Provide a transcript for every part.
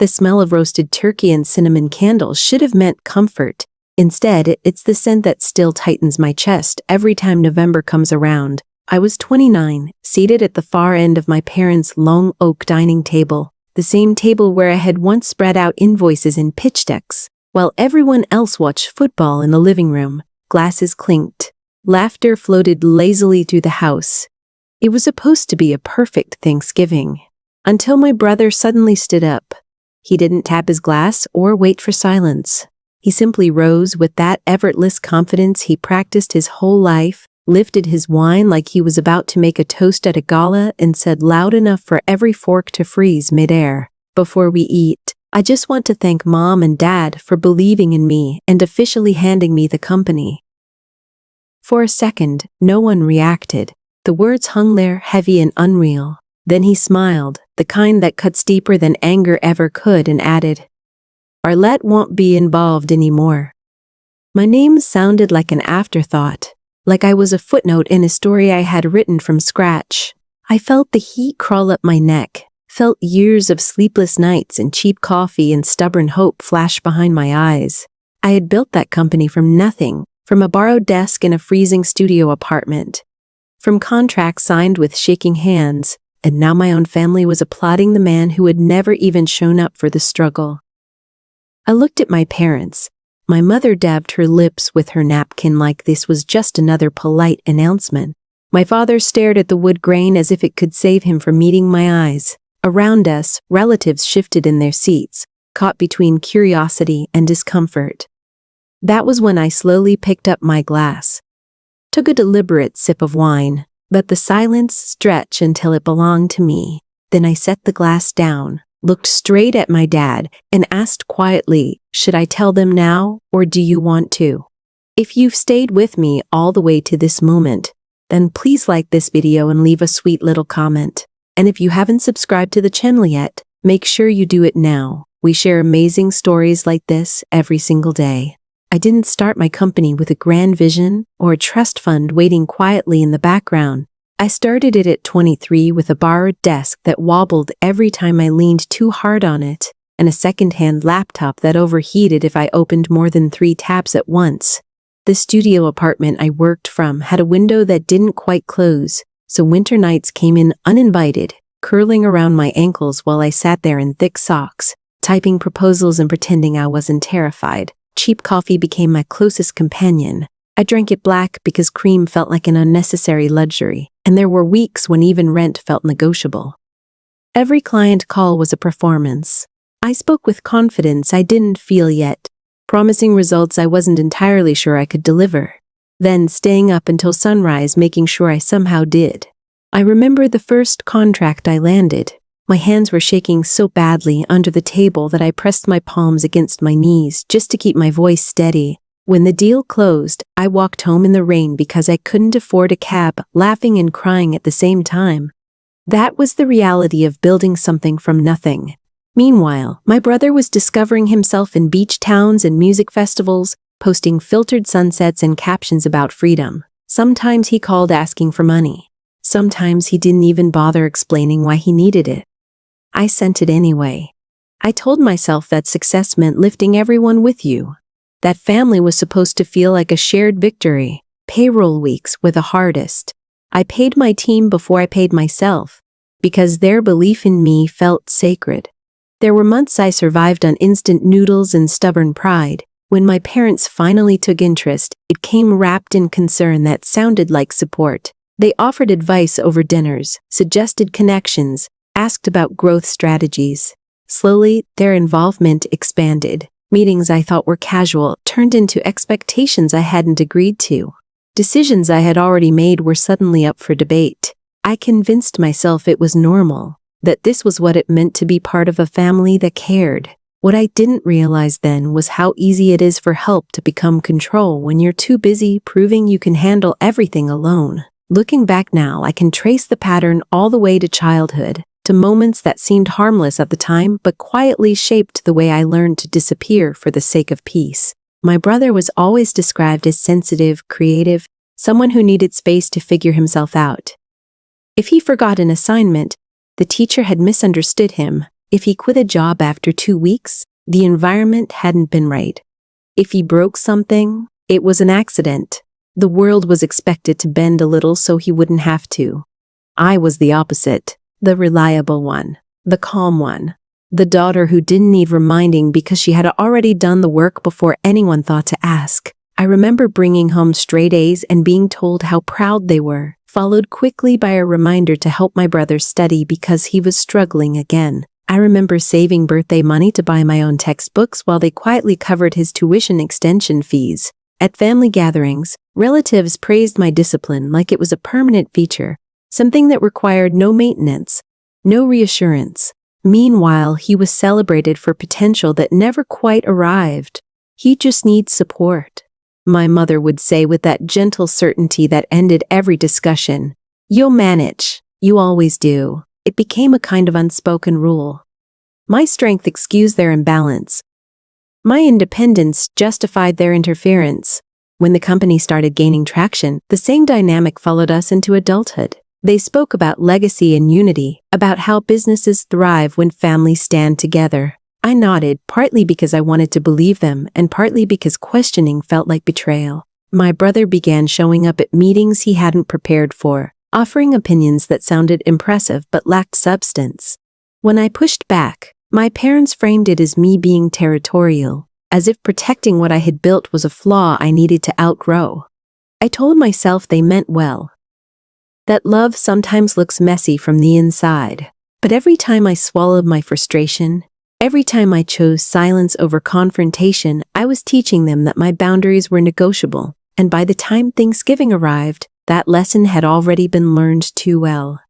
The smell of roasted turkey and cinnamon candles should have meant comfort. Instead, it's the scent that still tightens my chest every time November comes around. I was 29, seated at the far end of my parents' long oak dining table, the same table where I had once spread out invoices in pitch decks, while everyone else watched football in the living room. Glasses clinked. Laughter floated lazily through the house. It was supposed to be a perfect Thanksgiving, until my brother suddenly stood up. He didn't tap his glass or wait for silence. He simply rose with that effortless confidence he practiced his whole life, lifted his wine like he was about to make a toast at a gala, and said loud enough for every fork to freeze midair, "Before we eat, I just want to thank Mom and Dad for believing in me and officially handing me the company." For a second, no one reacted. The words hung there heavy and unreal. Then he smiled, the kind that cuts deeper than anger ever could, and added, "Arlette won't be involved anymore." My name sounded like an afterthought, like I was a footnote in a story I had written from scratch. I felt the heat crawl up my neck, felt years of sleepless nights and cheap coffee and stubborn hope flash behind my eyes. I had built that company from nothing, from a borrowed desk in a freezing studio apartment, from contracts signed with shaking hands, and now my own family was applauding the man who had never even shown up for the struggle. I looked at my parents. My mother dabbed her lips with her napkin like this was just another polite announcement. My father stared at the wood grain as if it could save him from meeting my eyes. Around us, relatives shifted in their seats, caught between curiosity and discomfort. That was when I slowly picked up my glass, took a deliberate sip of wine, let the silence stretch until it belonged to me. Then I set the glass down, looked straight at my dad, and asked quietly, "Should I tell them now, or do you want to? If you've stayed with me all the way to this moment, then please like this video and leave a sweet little comment. And if you haven't subscribed to the channel yet, make sure you do it now. We share amazing stories like this every single day." I didn't start my company with a grand vision or a trust fund waiting quietly in the background. I started it at 23 with a borrowed desk that wobbled every time I leaned too hard on it, and a second-hand laptop that overheated if I opened more than 3 tabs at once. The studio apartment I worked from had a window that didn't quite close, so winter nights came in uninvited, curling around my ankles while I sat there in thick socks, typing proposals and pretending I wasn't terrified. Cheap coffee became my closest companion. I drank it black because cream felt like an unnecessary luxury, and there were weeks when even rent felt negotiable. Every client call was a performance. I spoke with confidence I didn't feel yet, promising results I wasn't entirely sure I could deliver, then staying up until sunrise making sure I somehow did. I remember the first contract I landed. My hands were shaking so badly under the table that I pressed my palms against my knees just to keep my voice steady. When the deal closed, I walked home in the rain because I couldn't afford a cab, laughing and crying at the same time. That was the reality of building something from nothing. Meanwhile, my brother was discovering himself in beach towns and music festivals, posting filtered sunsets and captions about freedom. Sometimes he called asking for money. Sometimes he didn't even bother explaining why he needed it. I sent it anyway. I told myself that success meant lifting everyone with you. That family was supposed to feel like a shared victory. Payroll weeks were the hardest. I paid my team before I paid myself, because their belief in me felt sacred. There were months I survived on instant noodles and stubborn pride. When my parents finally took interest, it came wrapped in concern that sounded like support. They offered advice over dinners, suggested connections, asked about growth strategies. Slowly, their involvement expanded. Meetings I thought were casual turned into expectations I hadn't agreed to. Decisions I had already made were suddenly up for debate. I convinced myself it was normal, that this was what it meant to be part of a family that cared. What I didn't realize then was how easy it is for help to become control when you're too busy proving you can handle everything alone. Looking back now, I can trace the pattern all the way to childhood, to moments that seemed harmless at the time but quietly shaped the way I learned to disappear for the sake of peace. My brother was always described as sensitive, creative, someone who needed space to figure himself out. If he forgot an assignment, the teacher had misunderstood him. If he quit a job after 2 weeks, the environment hadn't been right. If he broke something, it was an accident. The world was expected to bend a little so he wouldn't have to. I was the opposite, the reliable one, the calm one, the daughter who didn't need reminding because she had already done the work before anyone thought to ask. I remember bringing home straight A's and being told how proud they were, followed quickly by a reminder to help my brother study because he was struggling again. I remember saving birthday money to buy my own textbooks while they quietly covered his tuition extension fees. At family gatherings, relatives praised my discipline like it was a permanent feature, something that required no maintenance, no reassurance. Meanwhile, he was celebrated for potential that never quite arrived. He just needs support. My mother would say with that gentle certainty that ended every discussion, "You'll manage. You always do." It became a kind of unspoken rule. My strength excused their imbalance. My independence justified their interference. When the company started gaining traction, the same dynamic followed us into adulthood. They spoke about legacy and unity, about how businesses thrive when families stand together. I nodded, partly because I wanted to believe them and partly because questioning felt like betrayal. My brother began showing up at meetings he hadn't prepared for, offering opinions that sounded impressive but lacked substance. When I pushed back, my parents framed it as me being territorial, as if protecting what I had built was a flaw I needed to outgrow. I told myself they meant well, that love sometimes looks messy from the inside. But every time I swallowed my frustration, every time I chose silence over confrontation, I was teaching them that my boundaries were negotiable. And by the time Thanksgiving arrived, that lesson had already been learned too well.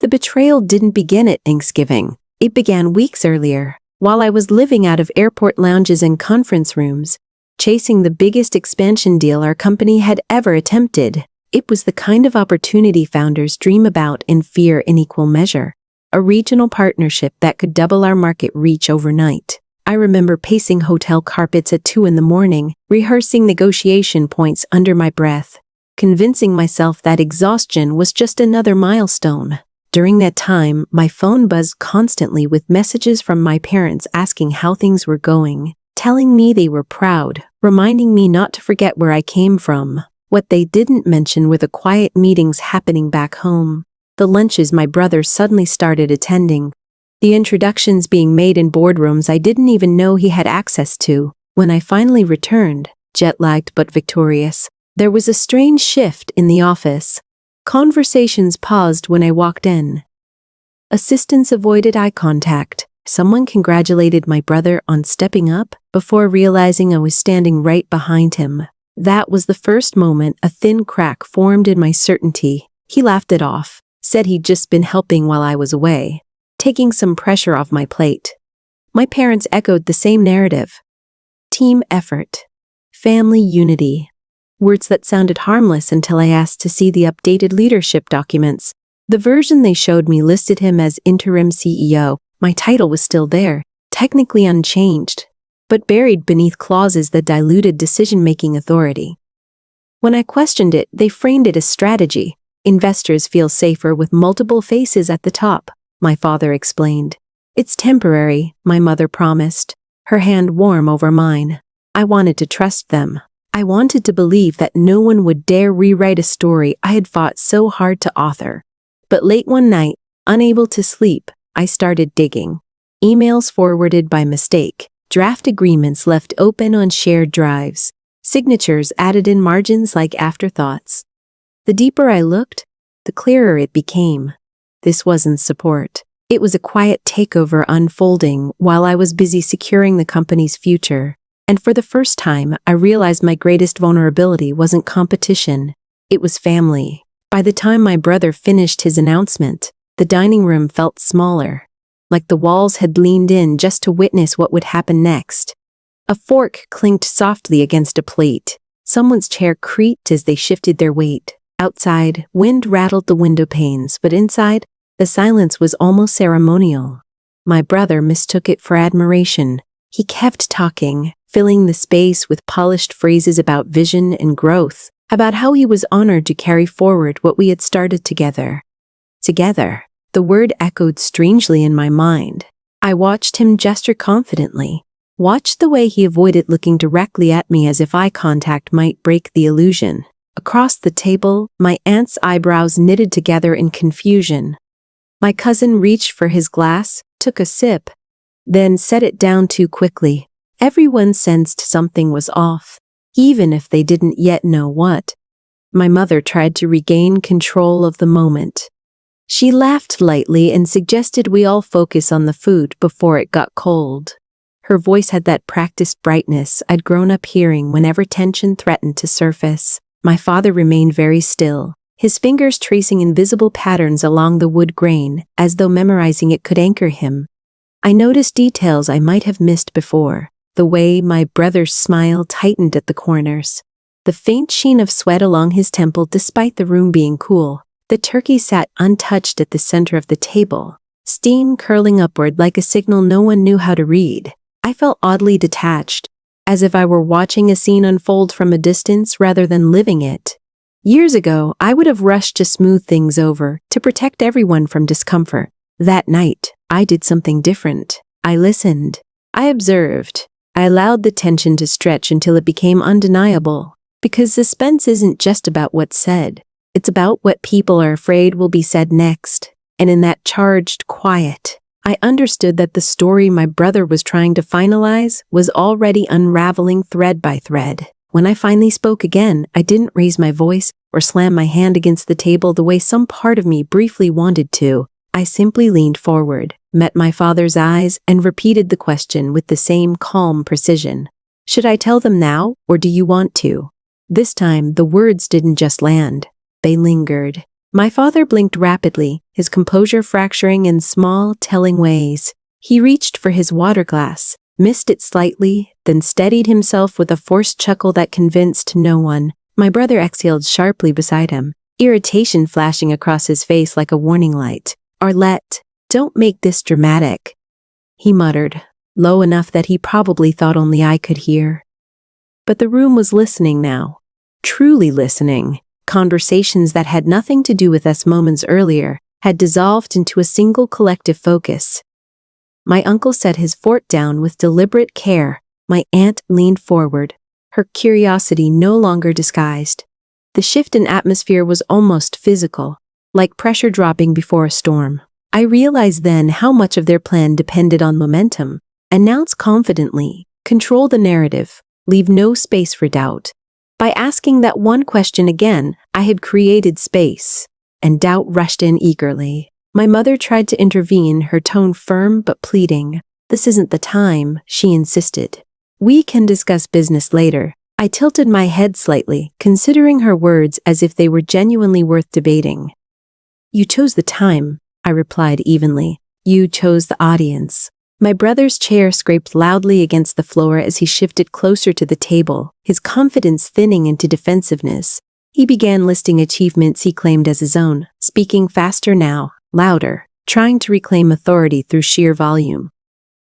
The betrayal didn't begin at Thanksgiving. It began weeks earlier, while I was living out of airport lounges and conference rooms, chasing the biggest expansion deal our company had ever attempted. It was the kind of opportunity founders dream about and fear in equal measure. A regional partnership that could double our market reach overnight. I remember pacing hotel carpets at 2 a.m, rehearsing negotiation points under my breath, convincing myself that exhaustion was just another milestone. During that time, my phone buzzed constantly with messages from my parents asking how things were going, telling me they were proud, reminding me not to forget where I came from. What they didn't mention were the quiet meetings happening back home, the lunches my brother suddenly started attending, the introductions being made in boardrooms I didn't even know he had access to. When I finally returned, jet-lagged but victorious, there was a strange shift in the office. Conversations paused when I walked in. Assistants avoided eye contact. Someone congratulated my brother on stepping up before realizing I was standing right behind him. That was the first moment a thin crack formed in my certainty. He laughed it off, said he'd just been helping while I was away, taking some pressure off my plate. My parents echoed the same narrative. Team effort. Family unity. Words that sounded harmless until I asked to see the updated leadership documents. The version they showed me listed him as interim CEO. My title was still there, technically unchanged, but buried beneath clauses that diluted decision-making authority. When I questioned it, they framed it as strategy. Investors feel safer with multiple faces at the top, my father explained. It's temporary, my mother promised, her hand warm over mine. I wanted to trust them. I wanted to believe that no one would dare rewrite a story I had fought so hard to author. But late one night, unable to sleep, I started digging. Emails forwarded by mistake, draft agreements left open on shared drives, signatures added in margins like afterthoughts. The deeper I looked, the clearer it became. This wasn't support. It was a quiet takeover unfolding while I was busy securing the company's future. And for the first time, I realized my greatest vulnerability wasn't competition. It was family. By the time my brother finished his announcement, the dining room felt smaller, like the walls had leaned in just to witness what would happen next. A fork clinked softly against a plate. Someone's chair creaked as they shifted their weight. Outside, wind rattled the window panes, but inside, the silence was almost ceremonial. My brother mistook it for admiration. He kept talking, filling the space with polished phrases about vision and growth, about how he was honored to carry forward what we had started together. Together. The word echoed strangely in my mind. I watched him gesture confidently. Watched the way he avoided looking directly at me as if eye contact might break the illusion. Across the table, my aunt's eyebrows knitted together in confusion. My cousin reached for his glass, took a sip, then set it down too quickly. Everyone sensed something was off, even if they didn't yet know what. My mother tried to regain control of the moment. She laughed lightly and suggested we all focus on the food before it got cold. Her voice had that practiced brightness I'd grown up hearing whenever tension threatened to surface. My father remained very still, his fingers tracing invisible patterns along the wood grain, as though memorizing it could anchor him. I noticed details I might have missed before, the way my brother's smile tightened at the corners, the faint sheen of sweat along his temple despite the room being cool. The turkey sat untouched at the center of the table, steam curling upward like a signal no one knew how to read. I felt oddly detached, as if I were watching a scene unfold from a distance rather than living it. Years ago, I would have rushed to smooth things over, to protect everyone from discomfort. That night, I did something different. I listened. I observed. I allowed the tension to stretch until it became undeniable. Because suspense isn't just about what's said. It's about what people are afraid will be said next. And in that charged quiet, I understood that the story my brother was trying to finalize was already unraveling thread by thread. When I finally spoke again, I didn't raise my voice or slam my hand against the table the way some part of me briefly wanted to. I simply leaned forward, met my father's eyes, and repeated the question with the same calm precision. Should I tell them now, or do you want to? This time, the words didn't just land. They lingered. My father blinked rapidly, his composure fracturing in small, telling ways. He reached for his water glass, missed it slightly, then steadied himself with a forced chuckle that convinced no one. My brother exhaled sharply beside him, irritation flashing across his face like a warning light. "Arlette, don't make this dramatic," he muttered, low enough that he probably thought only I could hear. But the room was listening now. Truly listening. Conversations that had nothing to do with us moments earlier had dissolved into a single collective focus. My uncle set his fork down with deliberate care. My aunt leaned forward, her curiosity no longer disguised. The shift in atmosphere was almost physical, like pressure dropping before a storm. I realized then how much of their plan depended on momentum. Announce confidently, control the narrative, leave no space for doubt. By asking that one question again, I had created space, and doubt rushed in eagerly. My mother tried to intervene, her tone firm but pleading. "This isn't the time," she insisted. "We can discuss business later." I tilted my head slightly, considering her words as if they were genuinely worth debating. "You chose the time," I replied evenly. "You chose the audience." My brother's chair scraped loudly against the floor as he shifted closer to the table, his confidence thinning into defensiveness. He began listing achievements he claimed as his own, speaking faster now, louder, trying to reclaim authority through sheer volume.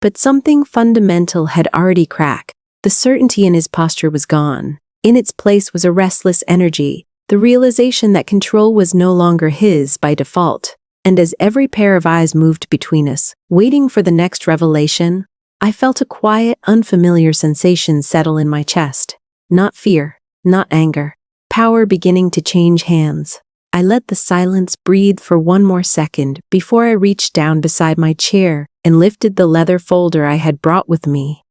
But something fundamental had already cracked. The certainty in his posture was gone. In its place was a restless energy, the realization that control was no longer his by default. And as every pair of eyes moved between us, waiting for the next revelation, I felt a quiet, unfamiliar sensation settle in my chest. Not fear, not anger. Power beginning to change hands. I let the silence breathe for one more second before I reached down beside my chair and lifted the leather folder I had brought with me.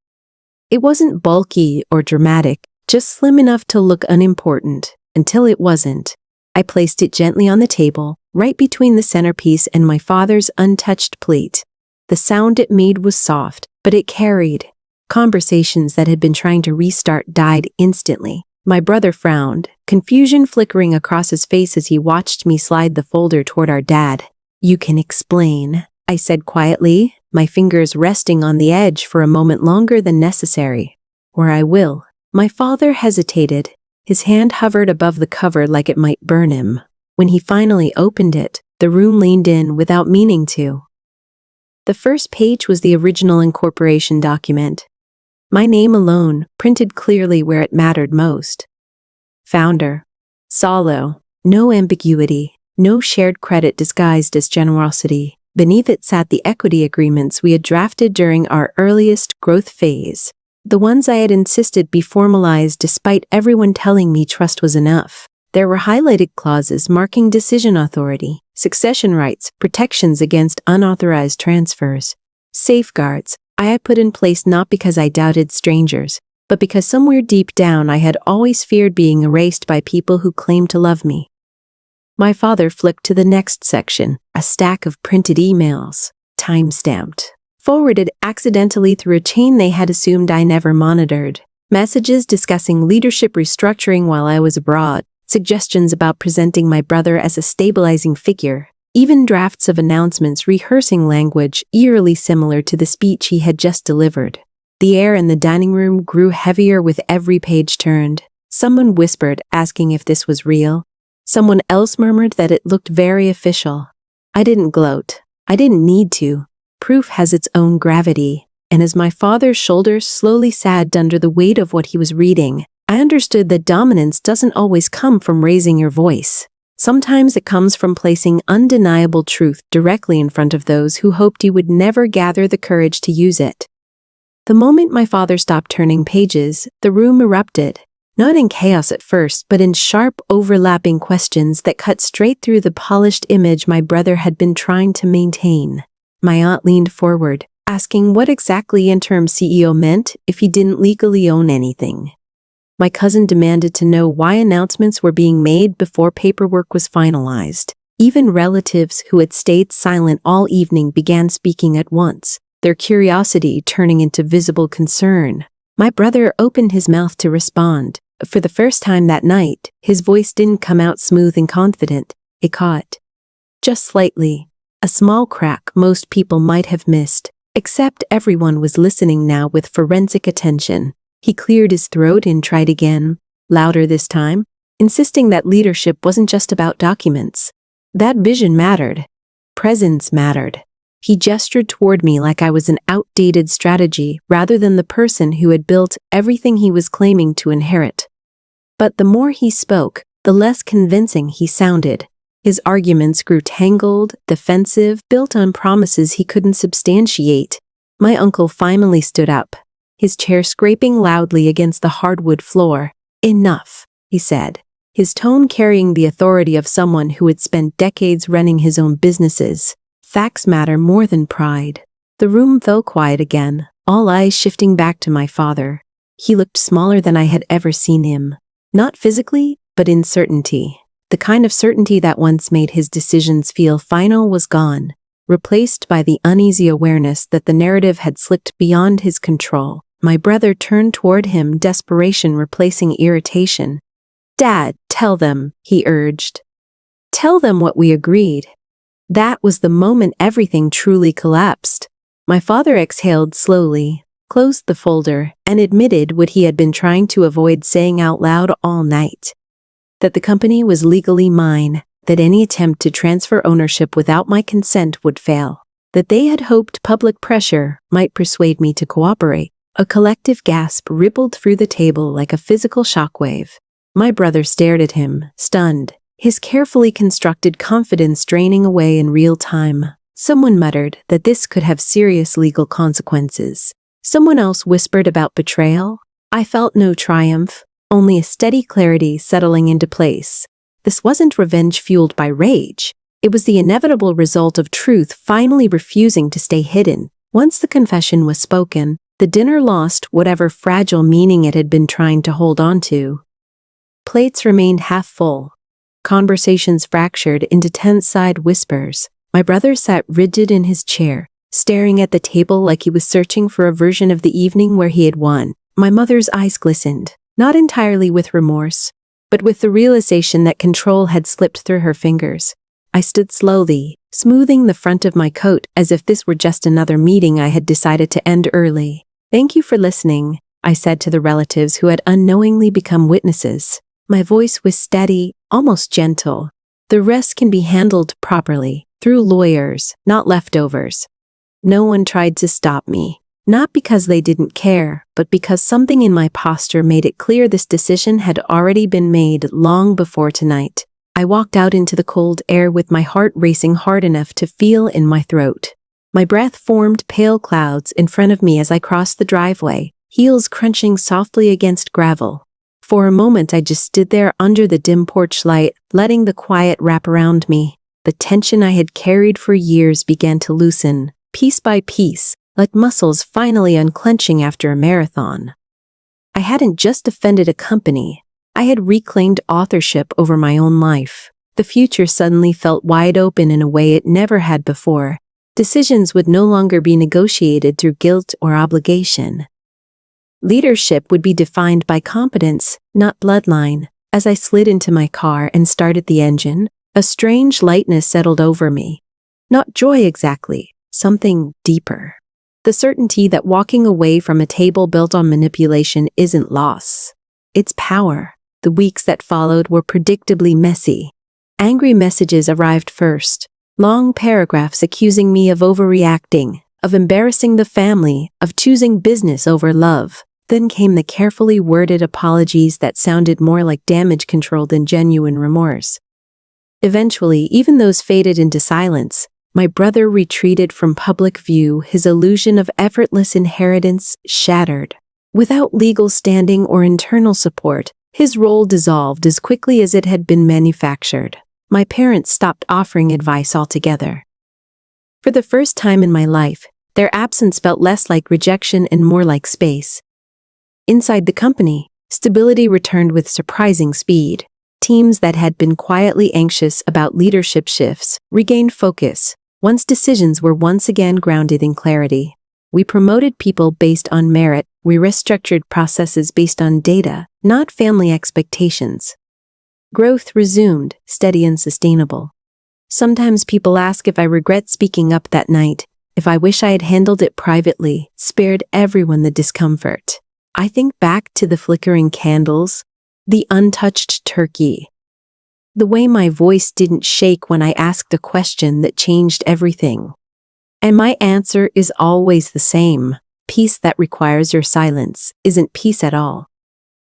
It wasn't bulky or dramatic, just slim enough to look unimportant, until it wasn't. I placed it gently on the table, right between the centerpiece and my father's untouched plate. The sound it made was soft, but it carried. Conversations that had been trying to restart died instantly. My brother frowned, confusion flickering across his face as he watched me slide the folder toward our dad. "You can explain," I said quietly, my fingers resting on the edge for a moment longer than necessary. "Or I will." My father hesitated. His hand hovered above the cover like it might burn him. When he finally opened it, the room leaned in without meaning to. The first page was the original incorporation document. My name alone, printed clearly where it mattered most. Founder. Solo. No ambiguity, No shared credit disguised as generosity. Beneath it sat the equity agreements we had drafted during our earliest growth phase. The ones I had insisted be formalized despite everyone telling me trust was enough. There were highlighted clauses marking decision authority, succession rights, protections against unauthorized transfers, safeguards I had put in place not because I doubted strangers, but because somewhere deep down I had always feared being erased by people who claimed to love me. My father flipped to the next section, a stack of printed emails, time-stamped, forwarded accidentally through a chain they had assumed I never monitored. Messages discussing leadership restructuring while I was abroad, suggestions about presenting my brother as a stabilizing figure, even drafts of announcements rehearsing language eerily similar to the speech he had just delivered. The air in the dining room grew heavier with every page turned. Someone whispered, asking if this was real. Someone else murmured that it looked very official. I didn't gloat. I didn't need to. Proof has its own gravity, and as my father's shoulders slowly sagged under the weight of what he was reading, I understood that dominance doesn't always come from raising your voice. Sometimes it comes from placing undeniable truth directly in front of those who hoped you would never gather the courage to use it. The moment my father stopped turning pages, the room erupted. Not in chaos at first, but in sharp, overlapping questions that cut straight through the polished image my brother had been trying to maintain. My aunt leaned forward, asking what exactly interim CEO meant if he didn't legally own anything. My cousin demanded to know why announcements were being made before paperwork was finalized. Even relatives who had stayed silent all evening began speaking at once, their curiosity turning into visible concern. My brother opened his mouth to respond. For the first time that night, his voice didn't come out smooth and confident. It caught. Just slightly. A small crack most people might have missed. Except everyone was listening now with forensic attention. He cleared his throat and tried again, louder this time, insisting that leadership wasn't just about documents. That vision mattered. Presence mattered. He gestured toward me like I was an outdated strategy rather than the person who had built everything he was claiming to inherit. But the more he spoke, the less convincing he sounded. His arguments grew tangled, defensive, built on promises he couldn't substantiate. My uncle finally stood up, his chair scraping loudly against the hardwood floor. "Enough," he said, his tone carrying the authority of someone who had spent decades running his own businesses. "Facts matter more than pride." The room fell quiet again, all eyes shifting back to my father. He looked smaller than I had ever seen him. Not physically, but in certainty. The kind of certainty that once made his decisions feel final was gone, replaced by the uneasy awareness that the narrative had slipped beyond his control. My brother turned toward him, desperation replacing irritation. "Dad, tell them," he urged. "Tell them what we agreed." That was the moment everything truly collapsed. My father exhaled slowly, closed the folder, and admitted what he had been trying to avoid saying out loud all night. That the company was legally mine, that any attempt to transfer ownership without my consent would fail, that they had hoped public pressure might persuade me to cooperate. A collective gasp rippled through the table like a physical shockwave. My brother stared at him, stunned, his carefully constructed confidence draining away in real time. Someone muttered that this could have serious legal consequences. Someone else whispered about betrayal. I felt no triumph, only a steady clarity settling into place. This wasn't revenge fueled by rage. It was the inevitable result of truth finally refusing to stay hidden. Once the confession was spoken, the dinner lost whatever fragile meaning it had been trying to hold on to. Plates remained half full. Conversations fractured into tense-side whispers. My brother sat rigid in his chair, staring at the table like he was searching for a version of the evening where he had won. My mother's eyes glistened, not entirely with remorse, but with the realization that control had slipped through her fingers. I stood slowly, smoothing the front of my coat as if this were just another meeting I had decided to end early. "Thank you for listening," I said to the relatives who had unknowingly become witnesses. My voice was steady, almost gentle. "The rest can be handled properly, through lawyers, not leftovers." No one tried to stop me. Not because they didn't care, but because something in my posture made it clear this decision had already been made long before tonight. I walked out into the cold air with my heart racing hard enough to feel in my throat. My breath formed pale clouds in front of me as I crossed the driveway, heels crunching softly against gravel. For a moment I just stood there under the dim porch light, letting the quiet wrap around me. The tension I had carried for years began to loosen, piece by piece, like muscles finally unclenching after a marathon. I hadn't just defended a company. I had reclaimed authorship over my own life. The future suddenly felt wide open in a way it never had before. Decisions would no longer be negotiated through guilt or obligation. Leadership would be defined by competence, not bloodline. As I slid into my car and started the engine, a strange lightness settled over me. Not joy exactly, something deeper. The certainty that walking away from a table built on manipulation isn't loss. It's power. The weeks that followed were predictably messy. Angry messages arrived first. Long paragraphs accusing me of overreacting, of embarrassing the family, of choosing business over love. Then came the carefully worded apologies that sounded more like damage control than genuine remorse. Eventually, even those faded into silence. My brother retreated from public view, his illusion of effortless inheritance shattered. Without legal standing or internal support, his role dissolved as quickly as it had been manufactured. My parents stopped offering advice altogether. For the first time in my life, their absence felt less like rejection and more like space. Inside the company, stability returned with surprising speed. Teams that had been quietly anxious about leadership shifts regained focus, once decisions were once again grounded in clarity. We promoted people based on merit, we restructured processes based on data, not family expectations. Growth resumed, steady and sustainable. Sometimes people ask if I regret speaking up that night, if I wish I had handled it privately, spared everyone the discomfort. I think back to the flickering candles, the untouched turkey, the way my voice didn't shake when I asked a question that changed everything. And my answer is always the same. Peace that requires your silence isn't peace at all.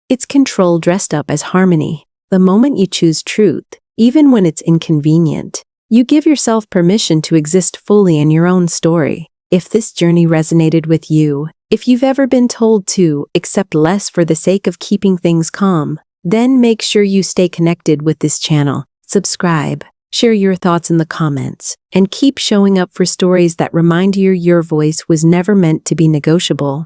It's control dressed up as harmony. The moment you choose truth, even when it's inconvenient, you give yourself permission to exist fully in your own story. If this journey resonated with you, if you've ever been told to accept less for the sake of keeping things calm, then make sure you stay connected with this channel. Subscribe, share your thoughts in the comments, and keep showing up for stories that remind you your voice was never meant to be negotiable.